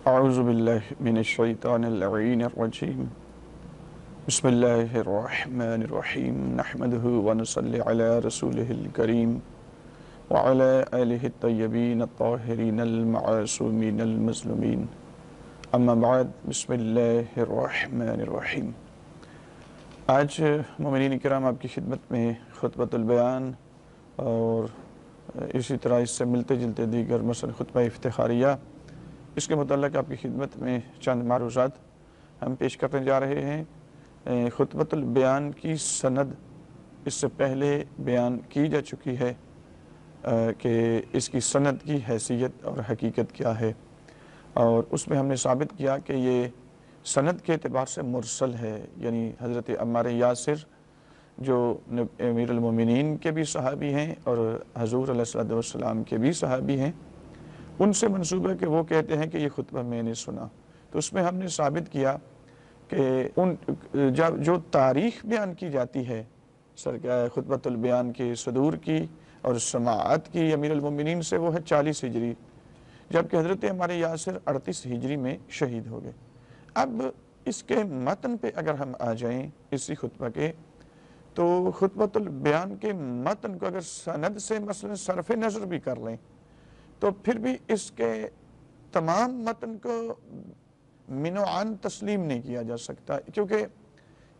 اعوذ باللہ من الشیطان اللعین الرجیم بسم اللہ الرحمن الرحیم نحمده ونصلی علی رسولہ الکریم وعلی آلہ الطیبین الطاہرین المعصومین المظلومین اما بعد بسم اللہ الرحمن الرحیم۔ آج مومنین کرام آپ کی خدمت میں خطبۃ البیان اور اسی طرح اس سے ملتے جلتے دیگر مثلا خطبہ افتخاریہ، اس کے متعلق آپ کی خدمت میں چند معروضات ہم پیش کرنے جا رہے ہیں۔ خطبۃ البیان کی سند اس سے پہلے بیان کی جا چکی ہے کہ اس کی سند کی حیثیت اور حقیقت کیا ہے، اور اس میں ہم نے ثابت کیا کہ یہ سند کے اعتبار سے مرسل ہے، یعنی حضرت عمار یاسر جو امیر المومنین کے بھی صحابی ہیں اور حضور علیہ السلام کے بھی صحابی ہیں، ان سے منسوب ہے کہ وہ کہتے ہیں کہ یہ خطبہ میں نے سنا۔ تو اس میں ہم نے ثابت کیا کہ جو تاریخ بیان کی جاتی ہے خطبۃ البیان کے صدور کی اور سماعت کی امیر المومنین سے، وہ ہے 40 ہجری، جبکہ حضرت عمار یاسر 38 ہجری میں شہید ہو گئے۔ اب اس کے متن پہ اگر ہم آ جائیں اسی خطبہ کے، تو خطبۃ البیان کے متن کو اگر سند سے مثلا صرف نظر بھی کر لیں تو پھر بھی اس کے تمام متن کو من و عن تسلیم نہیں کیا جا سکتا، کیونکہ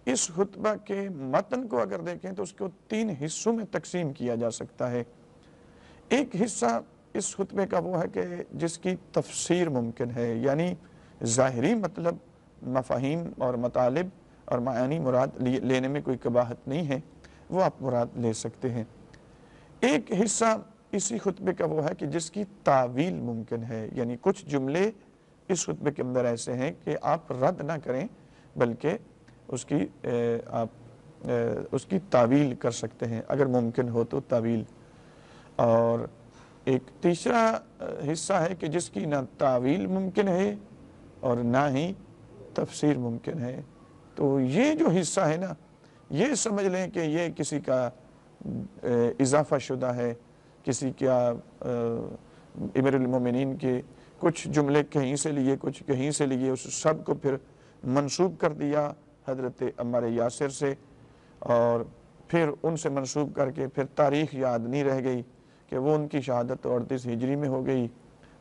اس خطبہ کے متن کو اگر دیکھیں تو اس کو 3 حصوں میں تقسیم کیا جا سکتا ہے۔ ایک حصہ اس خطبے کا وہ ہے کہ جس کی تفسیر ممکن ہے، یعنی ظاہری مطلب، مفاہیم اور مطالب اور معانی مراد لینے میں کوئی قباحت نہیں ہے، وہ آپ مراد لے سکتے ہیں۔ ایک حصہ اسی خطبے کا وہ ہے کہ جس کی تعویل ممکن ہے، یعنی کچھ جملے اس خطبے کے اندر ایسے ہیں کہ آپ رد نہ کریں بلکہ اس کی تعویل کر سکتے ہیں اگر ممکن ہو تو تعویل۔ اور ایک تیسرا حصہ ہے کہ جس کی نہ تعویل ممکن ہے اور نہ ہی تفسیر ممکن ہے۔ تو یہ جو حصہ ہے نا، یہ سمجھ لیں کہ یہ کسی کا اضافہ شدہ ہے، کسی کیا امیر المومنین کے کچھ جملے کہیں سے لیے، کچھ کہیں سے لیے، اس سب کو پھر منسوب کر دیا حضرت عمار یاسر سے، اور پھر ان سے منسوب کر کے پھر تاریخ یاد نہیں رہ گئی کہ وہ ان کی شہادت 38 ہجری میں ہو گئی،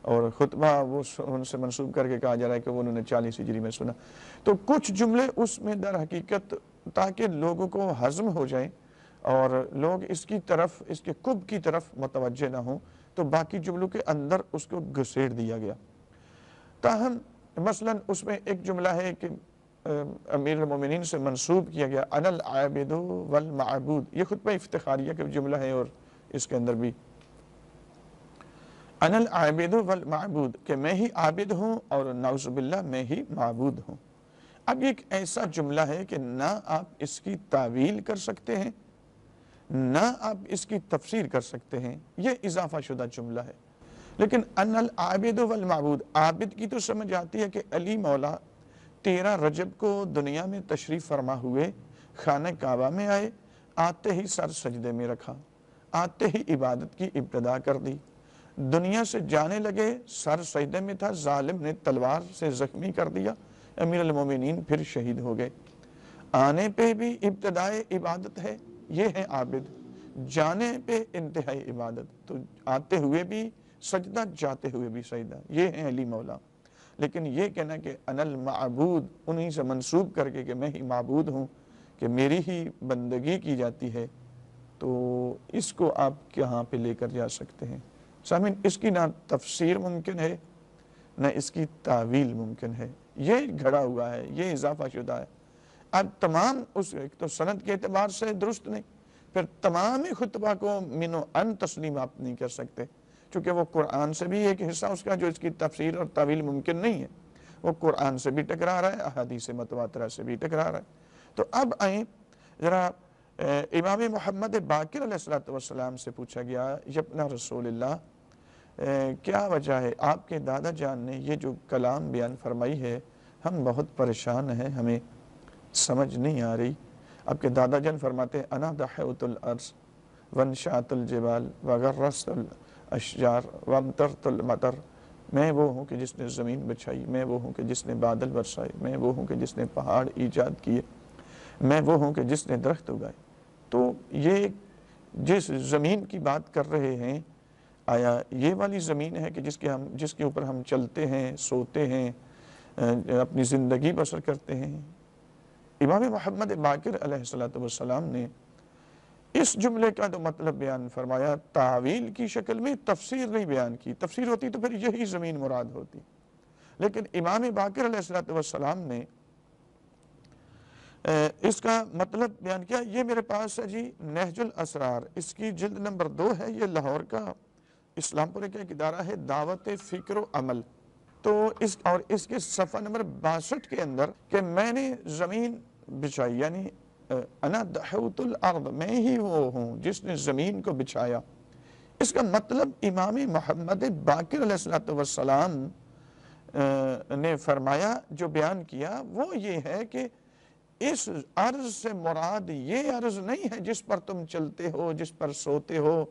اور خطبہ وہ ان سے منسوب کر کے کہا جا رہا ہے کہ وہ انہوں نے 40 ہجری میں سنا۔ تو کچھ جملے اس میں در حقیقت تاکہ لوگوں کو ہضم ہو جائیں اور لوگ اس کی طرف، اس کے قب کی طرف متوجہ نہ ہوں، تو باقی جملوں کے اندر اس کو گھسیڑ دیا گیا۔ تاہم مثلا اس میں ایک جملہ ہے کہ امیر المومنین سے منسوب کیا گیا انا العابد والمعبود، یہ خطبہ افتخاریہ کا جملہ ہے، اور اس کے اندر بھی انا العابد والمعبود، کہ میں ہی عابد ہوں اور نعوذ باللہ میں ہی معبود ہوں۔ اب ایک ایسا جملہ ہے کہ نہ آپ اس کی تعویل کر سکتے ہیں نہ آپ اس کی تفسیر کر سکتے ہیں، یہ اضافہ شدہ جملہ ہے۔ لیکن ان العابد والمعبود، عابد کی تو سمجھ آتی ہے کہ علی مولا 13 رجب کو دنیا میں تشریف فرما ہوئے، خانہ کعبہ میں آئے، آتے ہی سر سجدے میں رکھا، آتے ہی عبادت کی ابتدا کر دی، دنیا سے جانے لگے، سر سجدے میں تھا، ظالم نے تلوار سے زخمی کر دیا، امیر المومنین پھر شہید ہو گئے۔ آنے پہ بھی ابتدائے عبادت ہے، یہ ہے عابد، جانے پہ انتہائی عبادت، تو آتے ہوئے بھی سجدہ، جاتے ہوئے بھی سجدہ، یہ ہے علی مولا۔ لیکن یہ کہنا کہ انا المعبود، انہی سے منسوب کر کے کہ میں ہی معبود ہوں، کہ میری ہی بندگی کی جاتی ہے، تو اس کو آپ کہاں پہ لے کر جا سکتے ہیں؟ سامعین، اس کی نہ تفسیر ممکن ہے نہ اس کی تعویل ممکن ہے، یہ گھڑا ہوا ہے، یہ اضافہ شدہ ہے۔ اب تمام ایک تو سند کے اعتبار سے درست نہیں، پھر تمام خطبہ کو من و عن تسلیم آپ نہیں کر سکتے، چونکہ وہ قرآن سے بھی ایک حصہ اس کا جو اس کی تفسیر اور تعویل ممکن نہیں ہے، وہ قرآن سے بھی ٹکرا رہا ہے، احادیث متواترہ سے بھی ٹکرا رہا ہے۔ تو اب آئیں ذرا امام محمد باقر علیہ السلام سے پوچھا گیا، یبن رسول اللہ، کیا وجہ ہے آپ کے دادا جان نے یہ جو کلام بیان فرمائی ہے، ہم بہت پریشان ہیں، ہمیں سمجھ نہیں آ رہی۔ آپ کے دادا جان فرماتے ہیں انا دحیت الارض وانشات الجبال وغرست الاشجار وامطرت المطر میں وہ ہوں کہ جس نے زمین بچھائی، میں وہ ہوں کہ جس نے بادل برسائے، میں وہ ہوں کہ جس نے پہاڑ ایجاد کیے، میں وہ ہوں کہ جس نے درخت اگائے۔ تو یہ جس زمین کی بات کر رہے ہیں، آیا یہ والی زمین ہے کہ جس کے اوپر ہم چلتے ہیں، سوتے ہیں، اپنی زندگی بسر کرتے ہیں؟ امام محمد باقر علیہ السلام نے اس جملے کا تو مطلب بیان فرمایا، تعویل کی شکل میں، تفسیر نہیں بیان کی۔ تفسیر ہوتی تو پھر یہی زمین مراد ہوتی، لیکن امام باقر علیہ السلام نے اس کا مطلب بیان کیا۔ یہ میرے پاس ہے جی نہج الاسرار، اس کی جلد نمبر 2 ہے، یہ لاہور کا اسلام پورے کا ایک ادارہ ہے، دعوت فکر و عمل۔ تو اس کے صفحہ نمبر 62 کے اندر کہ میں نے زمین بچھائی، یعنی انا دحوت الارض، میں ہی وہ ہوں جس نے زمین کو بچھایا۔ اس کا مطلب امام محمد باقر علیہ السلام نے فرمایا، جو بیان کیا وہ یہ ہے کہ اس عرض سے مراد یہ عرض نہیں ہے جس پر تم چلتے ہو، جس پر سوتے ہو،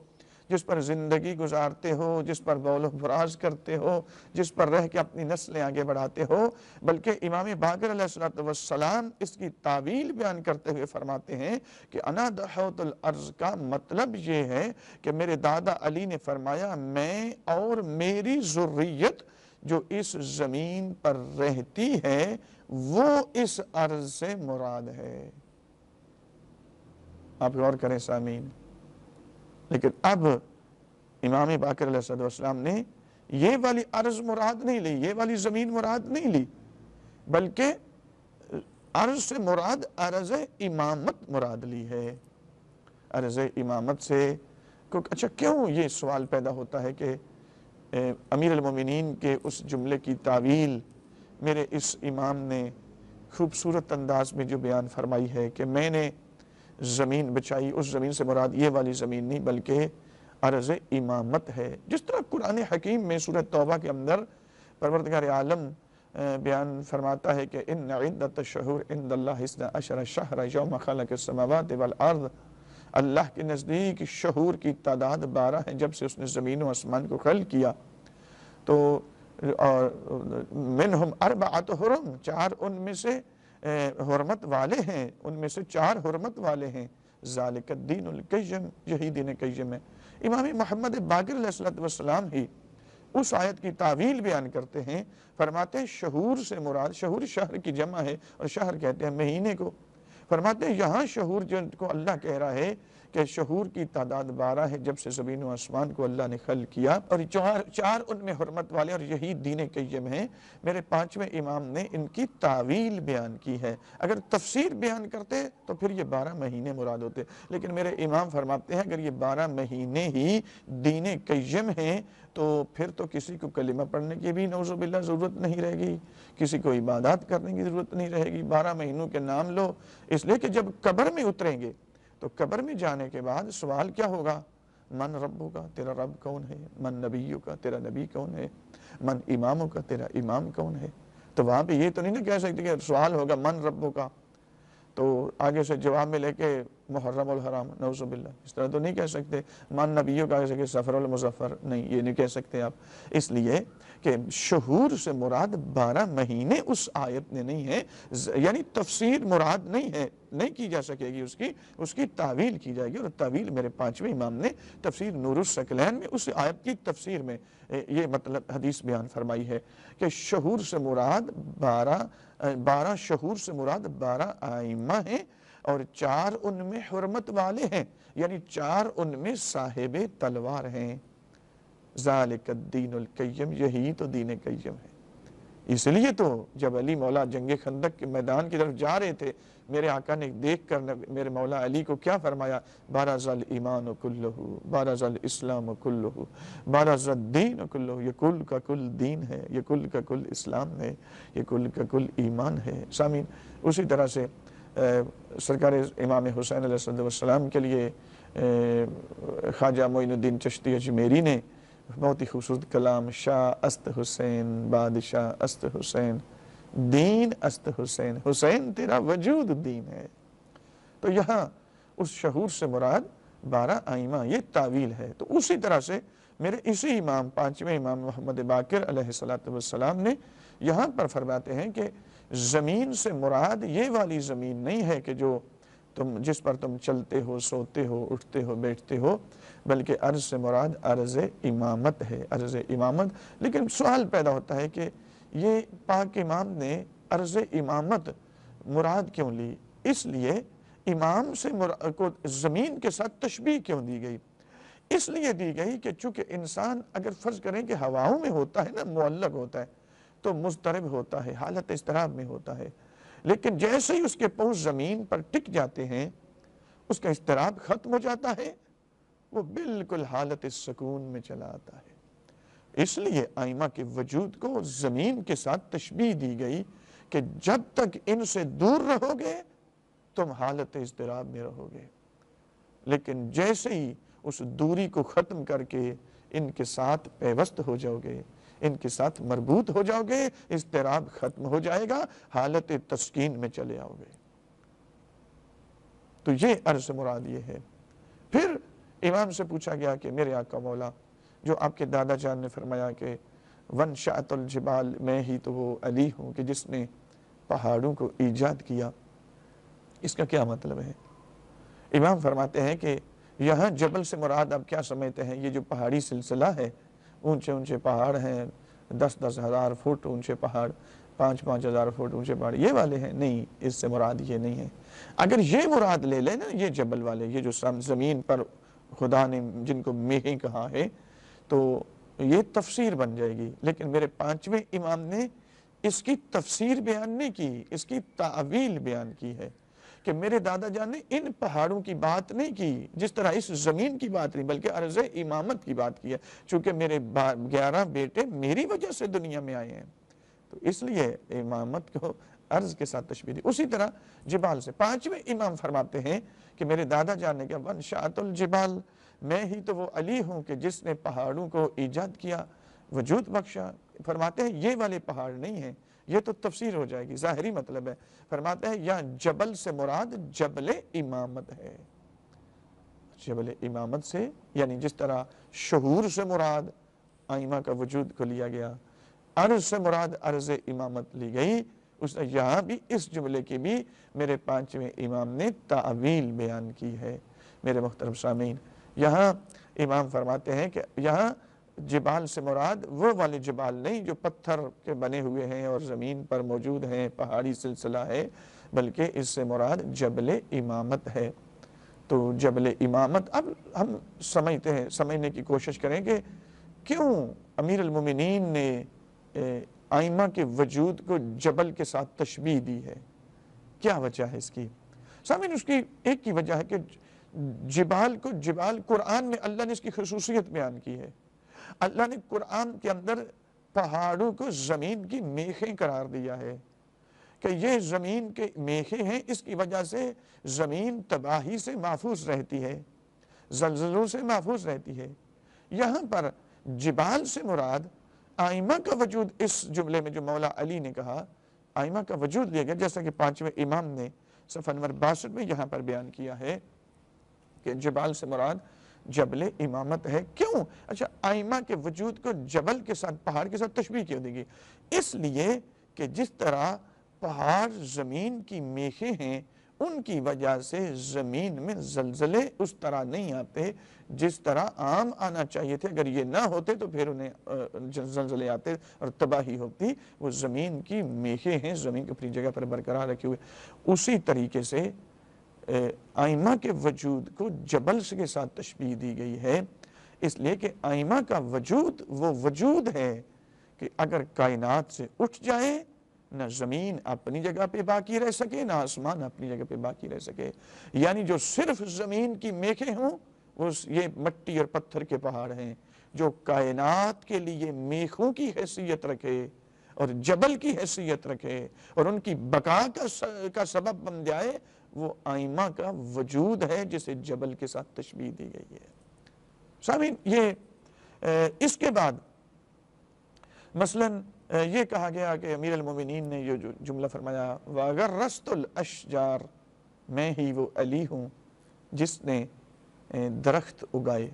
جس پر زندگی گزارتے ہو، جس پر بول و براز کرتے ہو، جس پر رہ کے اپنی نسلیں آگے بڑھاتے ہو، بلکہ امام باقر علیہ السلام اس کی تعویل بیان کرتے ہوئے فرماتے ہیں کہ انا دحوت الارض کا مطلب یہ ہے کہ میرے دادا علی نے فرمایا، میں اور میری ذریت جو اس زمین پر رہتی ہے وہ اس عرض سے مراد ہے۔ آپ غور کریں سامعین، لیکن اب امام باقر علیہ السلام نے یہ والی عرض مراد نہیں لی، یہ والی زمین مراد نہیں لی، بلکہ عرض سے مراد عرض امامت مراد لی ہے۔ عرض امامت سے اچھا کیوں یہ سوال پیدا ہوتا ہے کہ امیر المومنین کے اس جملے کی تعویل میرے اس امام نے خوبصورت انداز میں جو بیان فرمائی ہے کہ میں نے زمین بچائی، اس زمین سے مراد یہ والی زمین نہیں بلکہ عرض امامت ہے۔ جس طرح قرآن حکیم میں سورہ توبہ کے اندر پروردگار عالم بیان فرماتا ہے کہ ان عدت الشہور عند اللہ 12 شہر یوم خلق السماوات والارض، اللہ کے نزدیک شہور کی تعداد 12 ہے جب سے اس نے زمین و آسمان کو خلق کیا۔ تو منہم اربعۃ حرم، 4 ان میں سے حرمت والے ہیں، ان میں سے 4 حرمت والے ہیں، ذالک الدین القیم، یہی دین قیم ہے۔ امام محمد باقر علیہ السلام ہی اس آیت کی تعویل بیان کرتے ہیں، فرماتے ہیں شہور سے مراد، شہور شہر کی جمع ہے اور شہر کہتے ہیں مہینے کو، فرماتے ہیں یہاں شہور جن کو اللہ کہہ رہا ہے کہ شہور کی تعداد 12 ہے جب سے زمین و آسمان کو اللہ نے خلق کیا، اور 4 ان میں حرمت والے اور یہی دین قیم ہے۔ میرے 5ویں امام نے ان کی تعویل بیان کی ہے۔ اگر تفسیر بیان کرتے تو پھر یہ 12 مہینے مراد ہوتے، لیکن میرے امام فرماتے ہیں اگر یہ 12 مہینے ہی دین قیم ہیں تو پھر تو کسی کو کلمہ پڑھنے کی بھی نعوذ باللہ ضرورت نہیں رہے گی، کسی کو عبادات کرنے کی ضرورت نہیں رہے گی۔ 12 مہینوں کے نام لو، اس لیے کہ جب قبر میں اتریں گے تو قبر میں جانے کے بعد سوال کیا ہوگا؟ من ربو کا، تیرا رب کون ہے؟ من نبیو کا، تیرا نبی کون ہے؟ من اماموں کا، تیرا امام کون ہے؟ تو وہاں پہ یہ تو نہیں نا کہہ سکتے کہ سوال ہوگا من ربو کا تو آگے سے جواب میں لے کے محرم الحرام، نعوذ باللہ، اس طرح تو نہیں کہہ سکتے۔ من نبیوں کا کہ سفر المظفر، نہیں، یہ نہیں کہہ سکتے آپ، اس لیے کہ شہور سے مراد 12 مہینے اس آیت نے نہیں ہے، یعنی تفسیر مراد نہیں ہے، نہیں کی جا سکے گی، اس کی تعویل کی جائے گی، اور تعویل میرے 5ویں امام نے تفسیر نور الثقلین میں اس آیت کی تفسیر میں یہ مطلب حدیث بیان فرمائی ہے کہ شہور سے مراد 12 شہور سے مراد 12 آئمہ ہیں اور 4 ان میں حرمت والے ہیں، یعنی 4 ان میں صاحب تلوار ہیں۔ ذالک الدین القیم، یہی تو دین قیم ہے۔ اس لیے تو جب علی مولا جنگ خندق کے میدان کی طرف جا رہے تھے، میرے آقا نے دیکھ کر میرے مولا علی کو کیا فرمایا؟ بارز الایمان کلہ، بارز الاسلام کلہ، بارز الدین کلہ، یہ کل کا کل دین ہے، یہ کل کا کل اسلام ہے، یہ کل کا کل ایمان ہے۔ سامعین، اسی طرح سے سرکار امام حسین علیہ السلام کے لیے خواجہ معین الدین چشتی اجمیری نے بہت ہی خوبصورت کلام، شاہ است حسین، بادشاہ است حسین، دین است حسین، حسین تیرا وجود دین ہے۔ تو یہاں اس شہور سے مراد 12 آئمہ، یہ تعویل ہے۔ تو اسی طرح سے میرے اسی امام پانچویں امام محمد باقر علیہ السلام نے یہاں پر فرماتے ہیں کہ زمین سے مراد یہ والی زمین نہیں ہے کہ جو جس پر تم چلتے ہو، سوتے ہو، اٹھتے ہو، بیٹھتے ہو، بلکہ عرض سے مراد عرض امامت ہے، عرض امامت۔ لیکن سوال پیدا ہوتا ہے کہ یہ پاک امام نے عرض امامت مراد کیوں لی؟ اس لیے امام سے کو زمین کے ساتھ تشبیہ کیوں دی گئی؟ اس لیے دی گئی کہ چونکہ انسان اگر فرض کریں کہ ہواؤں میں ہوتا ہے نا، معلق ہوتا ہے، تو مضطرب ہوتا ہے، حالت اضطراب میں ہوتا ہے، لیکن جیسے ہی اس کے پاؤں زمین پر ٹک جاتے ہیں اس کا اضطراب ختم ہو جاتا ہے، وہ بالکل حالت سکون میں چلا آتا ہے۔ اس لیے ائمہ کے وجود کو زمین کے ساتھ تشبیہ دی گئی کہ جب تک ان سے دور رہو گے تم حالت اضطراب میں رہو گے، لیکن جیسے ہی اس دوری کو ختم کر کے ان کے ساتھ پیوست ہو جاؤ گے، ان کے ساتھ مربوط ہو جاؤ گے، اضطراب ختم ہو جائے گا، حالت تسکین میں چلے آؤ گے۔ تو یہ عرض مراد یہ ہے۔ پھر امام سے پوچھا گیا کہ میرے آقا مولا، جو آپ کے دادا جان نے فرمایا کہ وَانشَأَتُ الْجِبَالِ، میں ہی تو وہ علی ہوں کہ جس نے پہاڑوں کو ایجاد کیا، اس کا کیا مطلب ہے؟ امام فرماتے ہیں کہ یہاں جبل سے مراد آپ کیا سمجھتے ہیں؟ یہ جو پہاڑی سلسلہ ہے، اونچے اونچے پہاڑ ہیں، 10-10 ہزار فٹ اونچے پہاڑ، 5-5 ہزار فٹ اونچے پہاڑ، یہ والے ہیں؟ نہیں، اس سے مراد یہ نہیں ہے۔ اگر یہ مراد لے لیں نا، یہ جبل والے، یہ جو زمین پر خدا نے جن کو میخیں کہا ہے، تو یہ تفسیر بن جائے گی۔ لیکن میرے پانچویں امام نے اس کی تفسیر بیان نہیں کی، اس کی تعویل بیان کی ہے کہ میرے دادا جان نے ان پہاڑوں کی بات نہیں کی جس طرح اس زمین کی بات نہیں، بلکہ عرض امامت کی بات کی ہے، چونکہ میرے 11 بیٹے میری وجہ سے دنیا میں آئے ہیں، تو اس لیے امامت کو عرض کے ساتھ تشبیہ دی۔ اسی طرح جبال سے پانچویں امام فرماتے ہیں کہ میرے دادا جان نے کہا وَانشَأَتُ الْجِبَالِ، میں ہی تو وہ علی ہوں کہ جس نے پہاڑوں کو ایجاد کیا، وجود بخشا۔ فرماتے ہیں یہ والے پہاڑ نہیں ہیں، یہ تو تفسیر ہو جائے گی، ظاہری مطلب ہے۔ فرماتے ہیں یا جبل سے مراد جبل امامت ہے، جبل امامت سے، یعنی جس طرح شہور سے مراد ائمہ کا وجود کو لیا گیا، عرض سے مراد عرض امامت لی گئی، اس نے یہاں بھی اس جملے کی بھی میرے پانچویں امام نے تعویل بیان کی ہے۔ میرے محترم سامعین، یہاں امام فرماتے ہیں کہ یہاں جبال سے مراد وہ والے جبال نہیں جو پتھر کے بنے ہوئے ہیں اور زمین پر موجود ہیں، پہاڑی سلسلہ ہے، بلکہ اس سے مراد جبل امامت ہے۔ تو جبل امامت اب ہم سمجھنے کی کوشش کریں کہ کیوں امیر المومنین نے ائمہ کے وجود کو جبل کے ساتھ تشبیہ دی ہے، کیا وجہ ہے اس کی؟ سامعین، اس کی ایک کی وجہ ہے کہ جبال قرآن میں اللہ نے اس کی خصوصیت بیان کی ہے۔ اللہ نے قرآن کے اندر پہاڑوں کو زمین کی میخیں قرار دیا ہے کہ یہ زمین کے میخیں ہیں، اس کی وجہ سے زمین تباہی سے محفوظ رہتی ہے، زلزلوں سے محفوظ رہتی ہے۔ یہاں پر جبال سے مراد ائمہ کا وجود، اس جملے میں جو مولا علی نے کہا ائمہ کا وجود لیا گیا، جیسا کہ پانچویں امام نے صفحہ نمبر 62 میں یہاں پر بیان کیا ہے کہ جبال سے مراد جبل امامت ہے۔ کیوں؟ اچھا، ائمہ کے وجود کو جبل کے ساتھ، پہاڑ کے ساتھ تشبیہ کیوں دی گئی؟ اس لیے کہ جس طرح پہاڑ زمین کی میخیں ہیں، ان کی وجہ سے زمین میں زلزلے اس طرح نہیں آتے جس طرح عام آنا چاہیے تھے۔ اگر یہ نہ ہوتے تو پھر انہیں زلزلے آتے اور تباہی ہوتی۔ وہ زمین کی میخیں ہیں، زمین کو اپنی جگہ پر برقرار رکھے ہوئے۔ اسی طریقے سے ائمہ کے وجود کو جبل کے ساتھ تشبیہ دی گئی ہے، اس لیے کہ ائمہ کا وجود وہ وجود ہے کہ اگر کائنات سے اٹھ جائے، نہ زمین اپنی جگہ پہ باقی رہ سکے، نہ آسمان اپنی جگہ پہ باقی رہ سکے۔ یعنی جو صرف زمین کی میخیں ہوں، یہ مٹی اور پتھر کے پہاڑ ہیں۔ جو کائنات کے لیے میخوں کی حیثیت رکھے اور جبل کی حیثیت رکھے اور ان کی بقا کا سبب بن جائے، وہ ائمہ کا وجود ہے جسے جبل کے ساتھ تشبیہ دی گئی ہے۔ سامعین، یہ اس کے بعد مثلاً یہ کہا گیا کہ امیر المومنین نے یہ جو جملہ فرمایا وَغَرَّسْتُ الْأَشْجَارِ، میں ہی وہ علی ہوں جس نے درخت اگائے۔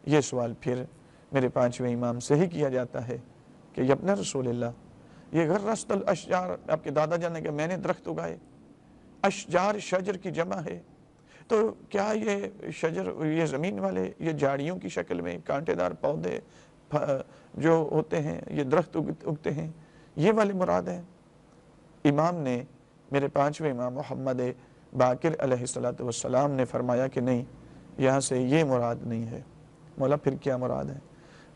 یہ سوال پھر میرے پانچویں امام سے ہی کیا جاتا ہے کہ یبن رسول اللہ، یہ غرست الاشجار، آپ کے دادا جان نے کہ میں نے درخت اگائے، اشجار شجر کی جمع ہے، تو کیا یہ شجر، یہ زمین والے، یہ جھاڑیوں کی شکل میں کانٹے دار پودے جو ہوتے ہیں، یہ درخت اگتے ہیں، یہ والے مراد ہیں؟ امام نے، میرے پانچویں امام محمد باقر علیہ السلام نے فرمایا کہ نہیں، یہاں سے یہ مراد نہیں ہے۔ مولا پھر کیا مراد ہے؟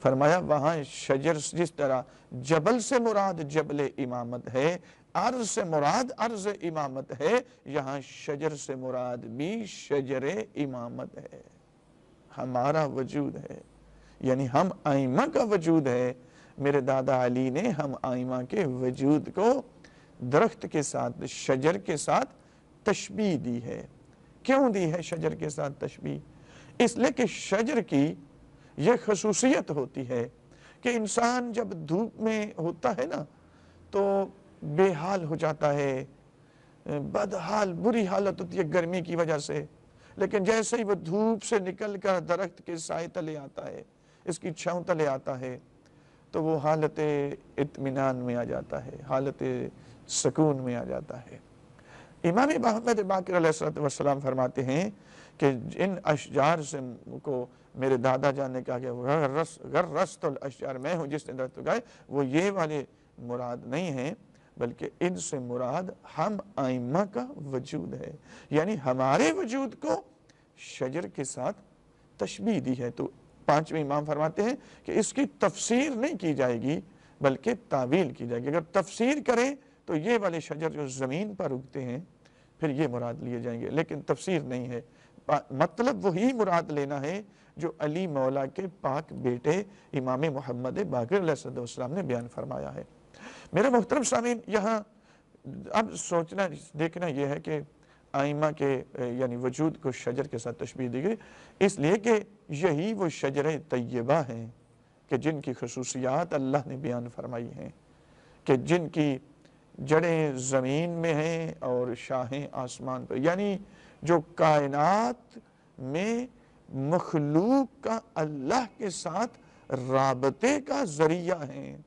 فرمایا وہاں شجر، جس طرح جبل سے مراد جبل امامت ہے، عرض سے مراد عرض امامت ہے، یہاں شجر سے مراد بھی شجر امامت ہے، ہمارا وجود ہے، یعنی ہم آئمہ کا وجود ہے۔ میرے دادا علی نے ہم آئمہ کے وجود کو درخت کے ساتھ، شجر کے ساتھ تشبیہ دی ہے۔ کیوں دی ہے شجر کے ساتھ تشبیہ؟ اس لیے کہ شجر کی یہ خصوصیت ہوتی ہے کہ انسان جب دھوپ میں ہوتا ہے نا تو بے حال ہو جاتا ہے، بدحال، بری حالت ہوتی ہے گرمی کی وجہ سے، لیکن جیسے ہی وہ دھوپ سے نکل کر درخت کے سائے تلے آتا ہے، اس کی چھاؤں تلے آتا ہے، تو وہ حالت اطمینان میں آ جاتا ہے، حالت سکون میں آ جاتا ہے۔ امام محمد باقر علیہ السلام فرماتے ہیں کہ ان اشجار سے کو میرے دادا جان نے کہا کہ غرست الاشجار، میں ہوں جس نے درخت اگائے، وہ یہ والے مراد نہیں ہیں، بلکہ ان سے مراد ہم آئمہ کا وجود ہے، یعنی ہمارے وجود کو شجر کے ساتھ تشبیہ دی ہے۔ تو پانچویں امام فرماتے ہیں کہ اس کی تفسیر نہیں کی جائے گی بلکہ تعویل کی جائے گی۔ اگر تفسیر کریں تو یہ والے شجر جو زمین پر اگتے ہیں پھر یہ مراد لیے جائیں گے، لیکن تفسیر نہیں ہے، مطلب وہی مراد لینا ہے جو علی مولا کے پاک بیٹے امام محمد باقر علیہ السلام نے بیان فرمایا ہے۔ میرے محترم سامعین، یہاں اب سوچنا دیکھنا یہ ہے کہ آئمہ کے یعنی وجود کو شجر کے ساتھ تشبیہ دی گئی، اس لیے کہ یہی وہ شجر طیبہ ہیں کہ جن کی خصوصیات اللہ نے بیان فرمائی ہیں، کہ جن کی جڑیں زمین میں ہیں اور شاخیں آسمان پر، یعنی جو کائنات میں مخلوق کا اللہ کے ساتھ رابطے کا ذریعہ ہیں۔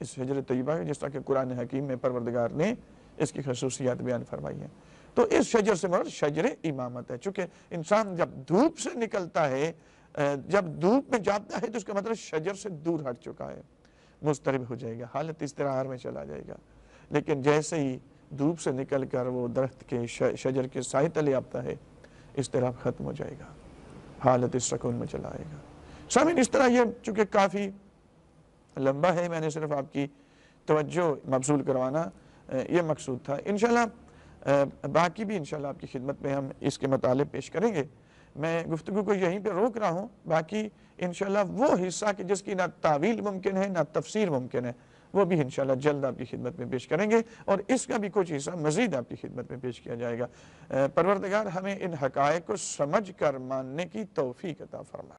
اس شجر طیبہ ہے، جس طرح کہ قرآن حکیم میں پروردگار نے اس کی خصوصیات بیان فرمائی ہیں۔ تو اس شجر سے مراد شجر امامت ہے، چونکہ انسان جب دھوپ سے نکلتا ہے، جب دھوپ میں جاتا ہے تو اس کا مطلب شجر سے دور ہٹ چکا ہے، مضطرب ہو جائے گا، حالت استراحار میں چلا جائے گا۔ لیکن جیسے ہی دھوپ سے نکل کر وہ درخت کے شجر کے سائے تلے آتا ہے، اضطراب ختم ہو جائے گا، حالت سکون میں چلا آئے گا۔ سامعین، اس طرح یہ چونکہ کافی لمبا ہے، میں نے صرف آپ کی توجہ مبذول کروانا یہ مقصود تھا۔ انشاءاللہ باقی بھی انشاءاللہ آپ کی خدمت میں ہم اس کے مطالب پیش کریں گے۔ میں گفتگو کو یہیں پہ روک رہا ہوں، باقی انشاءاللہ وہ حصہ کہ جس کی نہ تعویل ممکن ہے نہ تفسیر ممکن ہے، وہ بھی انشاءاللہ جلد آپ کی خدمت میں پیش کریں گے، اور اس کا بھی کچھ حصہ مزید آپ کی خدمت میں پیش کیا جائے گا۔ پروردگار ہمیں ان حقائق کو سمجھ کر ماننے کی توفیق عطا فرمائے۔